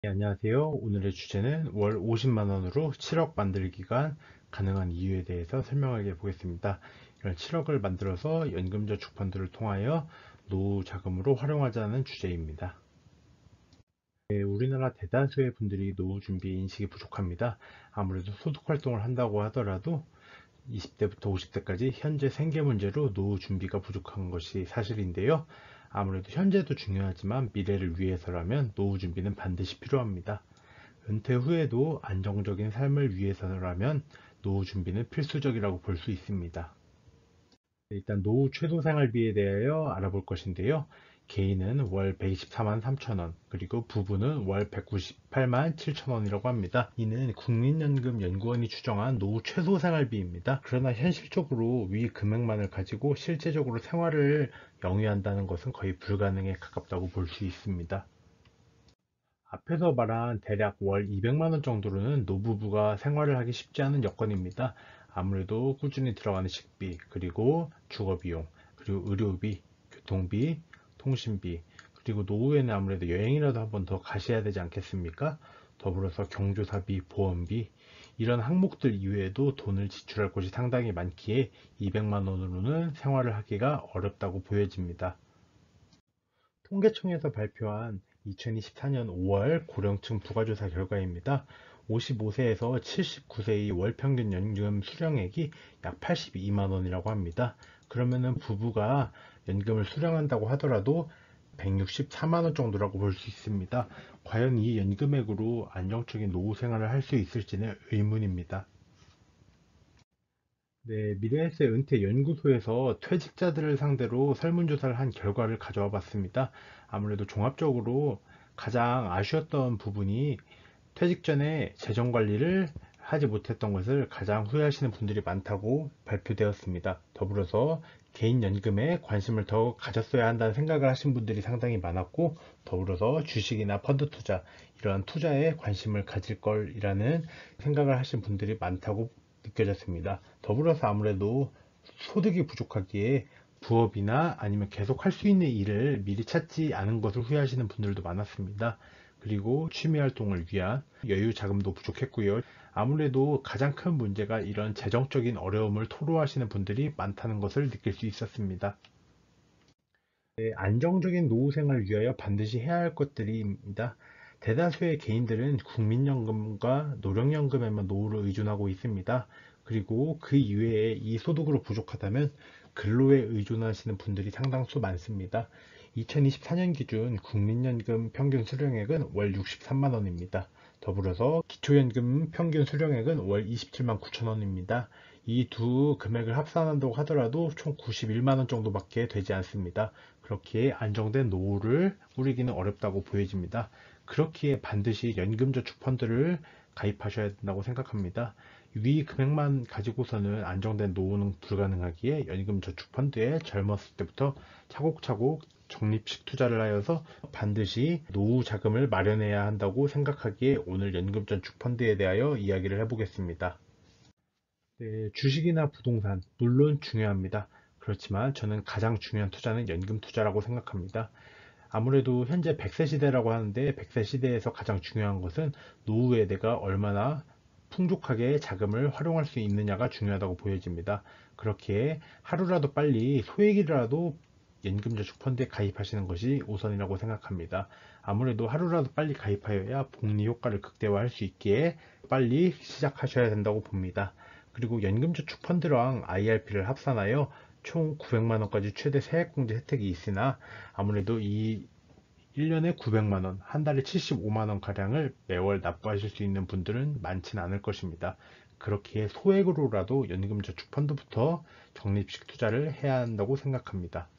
네, 안녕하세요. 오늘의 주제는 월 50만원으로 7억 만들기가 가능한 이유에 대해서 설명해 보겠습니다. 이런 7억을 만들어서 연금저축펀드를 통하여 노후 자금으로 활용하자는 주제입니다. 네, 우리나라 대다수의 분들이 노후 준비 인식이 부족합니다. 아무래도 소득 활동을 한다고 하더라도 20대부터 50대까지 현재 생계 문제로 노후 준비가 부족한 것이 사실인데요. 아무래도 현재도 중요하지만 미래를 위해서라면 노후 준비는 반드시 필요합니다. 은퇴 후에도 안정적인 삶을 위해서라면 노후 준비는 필수적이라고 볼 수 있습니다. 일단 노후 최소 생활비에 대하여 알아볼 것인데요. 개인은 월 124만 3천원, 그리고 부부는 월 198만 7천원이라고 합니다. 이는 국민연금연구원이 추정한 노후 최소 생활비입니다. 그러나 현실적으로 위 금액만을 가지고 실제적으로 생활을 영위한다는 것은 거의 불가능에 가깝다고 볼 수 있습니다. 앞에서 말한 대략 월 200만 원 정도로는 노부부가 생활을 하기 쉽지 않은 여건입니다. 아무래도 꾸준히 들어가는 식비, 그리고 주거비용, 그리고 의료비, 교통비, 통신비, 그리고 노후에는 아무래도 여행이라도 한 번 더 가셔야 되지 않겠습니까? 더불어서 경조사비, 보험비, 이런 항목들 이외에도 돈을 지출할 곳이 상당히 많기에 200만 원으로는 생활을 하기가 어렵다고 보여집니다. 통계청에서 발표한 2024년 5월 고령층 부가조사 결과입니다. 55세에서 79세의 월 평균 연금 수령액이 약 82만 원이라고 합니다. 그러면은 부부가 연금을 수령한다고 하더라도 164만 원 정도라고 볼 수 있습니다. 과연 이 연금액으로 안정적인 노후 생활을 할 수 있을지는 의문입니다. 네, 미래에셋 은퇴 연구소에서 퇴직자들을 상대로 설문조사를 한 결과를 가져와 봤습니다. 아무래도 종합적으로 가장 아쉬웠던 부분이 퇴직 전에 재정 관리를 하지 못했던 것을 가장 후회하시는 분들이 많다고 발표되었습니다. 더불어서 개인연금에 관심을 더 가졌어야 한다는 생각을 하신 분들이 상당히 많았고, 더불어서 주식이나 펀드 투자, 이러한 투자에 관심을 가질 걸이라는 생각을 하신 분들이 많다고 느껴졌습니다. 더불어서 아무래도 소득이 부족하기에 부업이나 아니면 계속 할 수 있는 일을 미리 찾지 않은 것을 후회하시는 분들도 많았습니다. 그리고 취미 활동을 위한 여유 자금도 부족했고요. 아무래도 가장 큰 문제가 이런 재정적인 어려움을 토로하시는 분들이 많다는 것을 느낄 수 있었습니다. 네, 안정적인 노후 생활을 위하여 반드시 해야 할 것들입니다. 대다수의 개인들은 국민연금과 노령연금에만 노후를 의존하고 있습니다. 그리고 그 이외에 이 소득으로 부족하다면 근로에 의존하시는 분들이 상당수 많습니다. 2024년 기준 국민연금 평균 수령액은 월 63만 원입니다. 더불어서 기초연금 평균 수령액은 월 27만 9천 원입니다. 이 두 금액을 합산한다고 하더라도 총 91만 원 정도밖에 되지 않습니다. 그렇기에 안정된 노후를 꾸리기는 어렵다고 보여집니다. 그렇기에 반드시 연금저축펀드를 가입하셔야 된다고 생각합니다. 위 금액만 가지고서는 안정된 노후는 불가능하기에 연금저축펀드에 젊었을 때부터 차곡차곡 적립식 투자를 하여서 반드시 노후 자금을 마련해야 한다고 생각하기에 오늘 연금저축펀드에 대하여 이야기를 해보겠습니다. 네, 주식이나 부동산, 물론 중요합니다. 그렇지만 저는 가장 중요한 투자는 연금 투자라고 생각합니다. 아무래도 현재 100세 시대라고 하는데 100세 시대에서 가장 중요한 것은 노후에 내가 얼마나 풍족하게 자금을 활용할 수 있느냐가 중요하다고 보여집니다. 그렇기에 하루라도 빨리 소액이라도 연금저축펀드에 가입하시는 것이 우선이라고 생각합니다. 아무래도 하루라도 빨리 가입하여야 복리 효과를 극대화할 수 있기에 빨리 시작하셔야 된다고 봅니다. 그리고 연금저축 펀드랑 IRP를 합산하여 총 900만 원까지 최대 세액공제 혜택이 있으나 아무래도 이 1년에 900만 원, 한 달에 75만 원 가량을 매월 납부하실 수 있는 분들은 많지는 않을 것입니다. 그렇기에 소액으로라도 연금저축 펀드부터 적립식 투자를 해야 한다고 생각합니다.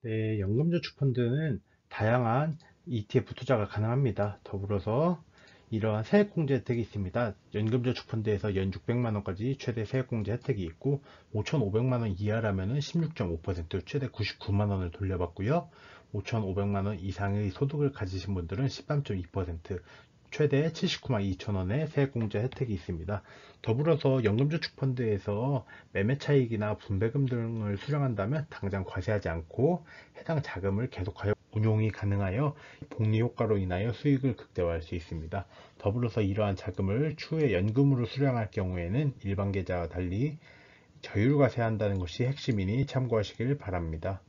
네, 연금저축 펀드는 다양한 ETF 투자가 가능합니다. 더불어서 이러한 세액공제 혜택이 있습니다. 연금저축펀드에서 연 600만 원까지 최대 세액공제 혜택이 있고 5,500만 원 이하라면 16.5% 최대 99만 원을 돌려받고요. 5,500만 원 이상의 소득을 가지신 분들은 13.2% 최대 79만 2천 원의 세액공제 혜택이 있습니다. 더불어서 연금저축펀드에서 매매 차익이나 분배금 등을 수령한다면 당장 과세하지 않고 해당 자금을 계속하여 운용이 가능하여 복리 효과로 인하여 수익을 극대화할 수 있습니다. 더불어서 이러한 자금을 추후에 연금으로 수령할 경우에는 일반 계좌와 달리 저율과세한다는 것이 핵심이니 참고하시길 바랍니다.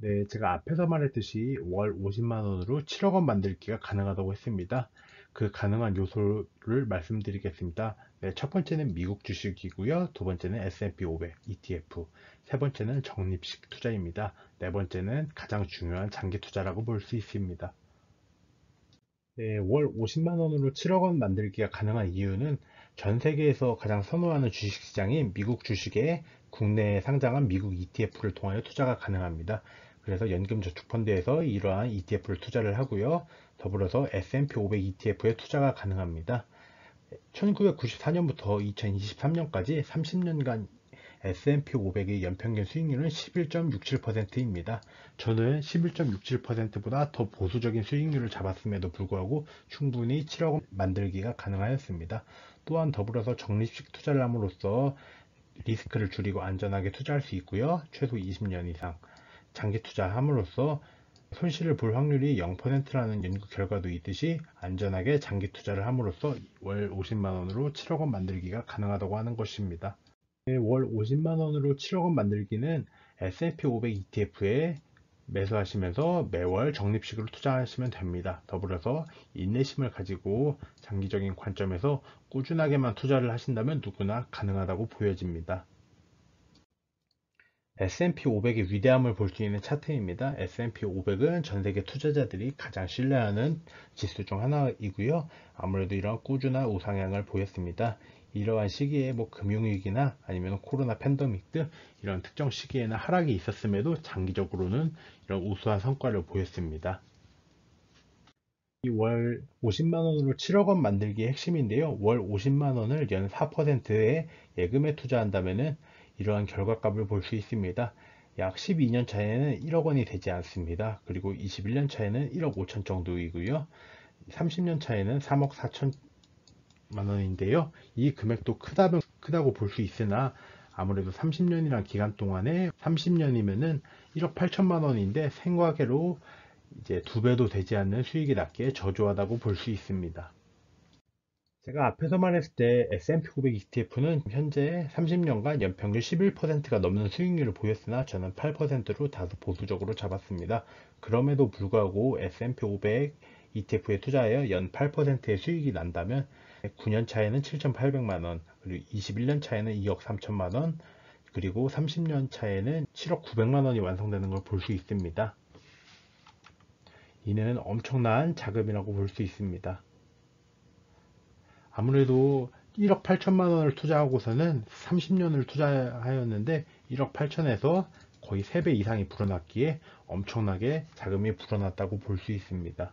네, 제가 앞에서 말했듯이 월 50만 원으로 7억 원 만들기가 가능하다고 했습니다. 그 가능한 요소를 말씀드리겠습니다. 네, 첫 번째는 미국 주식이고요. 두 번째는 S&P 500 ETF, 세 번째는 적립식 투자입니다. 네 번째는 가장 중요한 장기 투자라고 볼 수 있습니다. 네, 월 50만 원으로 7억 원 만들기가 가능한 이유는 전 세계에서 가장 선호하는 주식시장인 미국 주식에 국내에 상장한 미국 ETF를 통하여 투자가 가능합니다. 그래서 연금저축펀드에서 이러한 ETF를 투자를 하고요. 더불어서 S&P 500 ETF에 투자가 가능합니다. 1994년부터 2023년까지 30년간 S&P 500의 연평균 수익률은 11.67%입니다. 저는 11.67%보다 더 보수적인 수익률을 잡았음에도 불구하고 충분히 7억 원 만들기가 가능하였습니다. 또한 더불어서 적립식 투자를 함으로써 리스크를 줄이고 안전하게 투자할 수 있고요. 최소 20년 이상 장기 투자함으로써 손실을 볼 확률이 0%라는 연구 결과도 있듯이 안전하게 장기 투자를 함으로써 월 50만 원으로 7억 원 만들기가 가능하다고 하는 것입니다. 월 50만 원으로 7억 원 만들기는 S&P 500 ETF에 매수하시면서 매월 적립식으로 투자하시면 됩니다. 더불어서 인내심을 가지고 장기적인 관점에서 꾸준하게만 투자를 하신다면 누구나 가능하다고 보여집니다. S&P 500의 위대함을 볼 수 있는 차트입니다. S&P 500은 전 세계 투자자들이 가장 신뢰하는 지수 중 하나이고요. 아무래도 이런 꾸준한 우상향을 보였습니다. 이러한 시기에 금융위기나 아니면 코로나 팬데믹 등 이런 특정 시기에는 하락이 있었음에도 장기적으로는 이런 우수한 성과를 보였습니다. 이 월 50만 원으로 7억 원 만들기의 핵심인데요. 월 50만 원을 연 4%의 예금에 투자한다면은 이러한 결과값을 볼 수 있습니다. 약 12년 차에는 1억 원이 되지 않습니다. 그리고 21년 차에는 1억 5천 정도이고요. 30년 차에는 3억 4천만 원인데요. 이 금액도 크다고 볼 수 있으나 아무래도 30년이란 기간 동안에 30년이면은 1억 8천만 원인데 생과계로 이제 2배도 되지 않는 수익이 낮게 저조하다고 볼 수 있습니다. 제가 앞에서 말했을 때 S&P 500 ETF는 현재 30년간 연평균 11%가 넘는 수익률을 보였으나 저는 8%로 다소 보수적으로 잡았습니다. 그럼에도 불구하고 S&P 500 ETF에 투자하여 연 8%의 수익이 난다면 9년 차에는 7,800만 원, 그리고 21년 차에는 2억 3천만 원, 그리고 30년 차에는 7억 9백만 원이 완성되는 걸 볼 수 있습니다. 이는 엄청난 자금이라고 볼 수 있습니다. 아무래도 1억 8천만 원을 투자하고서는 30년을 투자하였는데 1억 8천에서 거의 3배 이상이 불어났기에 엄청나게 자금이 불어났다고 볼 수 있습니다.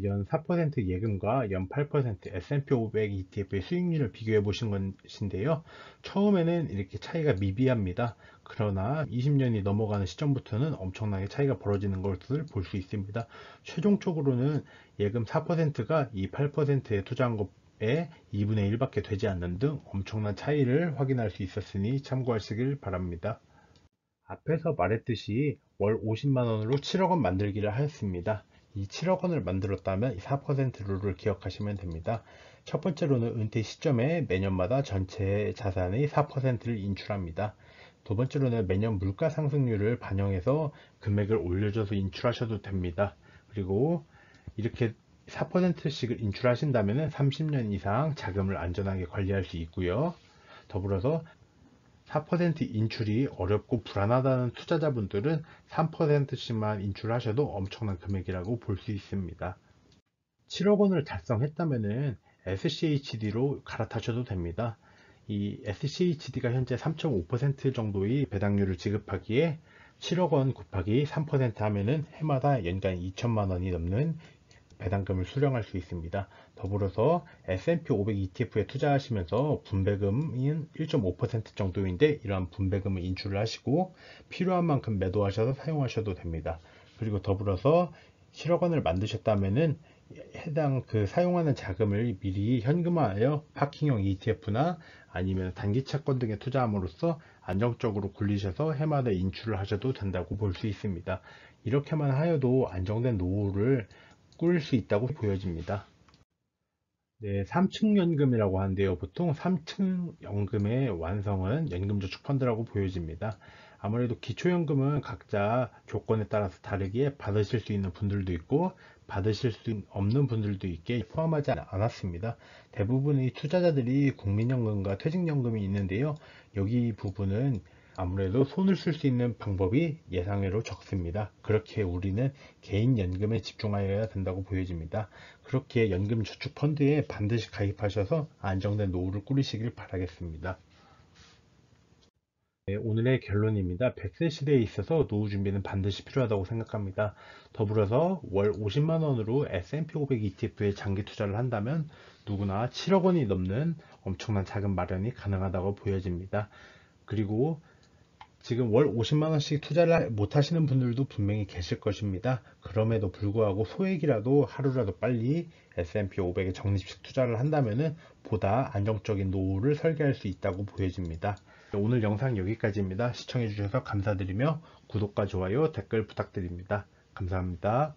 연 4% 예금과 연 8% S&P 500 ETF의 수익률을 비교해 보신 것인데요. 처음에는 이렇게 차이가 미비합니다. 그러나 20년이 넘어가는 시점부터는 엄청나게 차이가 벌어지는 것을 볼 수 있습니다. 최종적으로는 예금 4%가 이 8%에 투자한 것에 2분의 1밖에 되지 않는 등 엄청난 차이를 확인할 수 있었으니 참고하시길 바랍니다. 앞에서 말했듯이 월 50만 원으로 7억 원 만들기를 하였습니다. 이 7억 원을 만들었다면 4% 룰을 기억하시면 됩니다. 첫 번째로는 은퇴 시점에 매년마다 전체 자산의 4%를 인출합니다. 두 번째로는 매년 물가 상승률을 반영해서 금액을 올려줘서 인출하셔도 됩니다. 그리고 이렇게 4%씩을 인출하신다면 30년 이상 자금을 안전하게 관리할 수 있고요. 더불어서 4% 인출이 어렵고 불안하다는 투자자분들은 3%씩만 인출하셔도 엄청난 금액이라고 볼 수 있습니다. 7억 원을 달성했다면 SCHD로 갈아타셔도 됩니다. 이 SCHD가 현재 3.5% 정도의 배당률을 지급하기에 7억 원 곱하기 3% 하면은 해마다 연간 2천만 원이 넘는 배당금을 수령할 수 있습니다. 더불어서 S&P 500 ETF에 투자하시면서 분배금인 1.5% 정도인데 이러한 분배금을 인출을 하시고 필요한 만큼 매도하셔서 사용하셔도 됩니다. 그리고 더불어서 7억 원을 만드셨다면은 해당 사용하는 자금을 미리 현금화하여 파킹형 ETF나 아니면 단기 채권 등에 투자함으로써 안정적으로 굴리셔서 해마다 인출을 하셔도 된다고 볼 수 있습니다. 이렇게만 하여도 안정된 노후를 꾸릴 수 있다고 보여집니다. 네, 3층 연금이라고 하는데요. 보통 3층 연금의 완성은 연금저축펀드라고 보여집니다. 아무래도 기초연금은 각자 조건에 따라서 다르게 받으실 수 있는 분들도 있고 받으실 수 없는 분들도 있게 포함하지 않았습니다. 대부분의 투자자들이 국민연금과 퇴직연금이 있는데요. 여기 부분은 아무래도 손을 쓸 수 있는 방법이 예상외로 적습니다. 그렇게 우리는 개인연금에 집중하여야 된다고 보여집니다. 그렇게 연금저축펀드에 반드시 가입하셔서 안정된 노후를 꾸리시길 바라겠습니다. 네, 오늘의 결론입니다. 100세 시대에 있어서 노후 준비는 반드시 필요하다고 생각합니다. 더불어서 월 50만 원으로 S&P 500 ETF에 장기 투자를 한다면 누구나 7억 원이 넘는 엄청난 자금 마련이 가능하다고 보여집니다. 그리고 지금 월 50만 원씩 투자를 못 하시는 분들도 분명히 계실 것입니다. 그럼에도 불구하고 소액이라도 하루라도 빨리 S&P 500에 적립식 투자를 한다면 보다 안정적인 노후를 설계할 수 있다고 보여집니다. 오늘 영상 여기까지입니다. 시청해 주셔서 감사드리며 구독과 좋아요, 댓글 부탁드립니다. 감사합니다.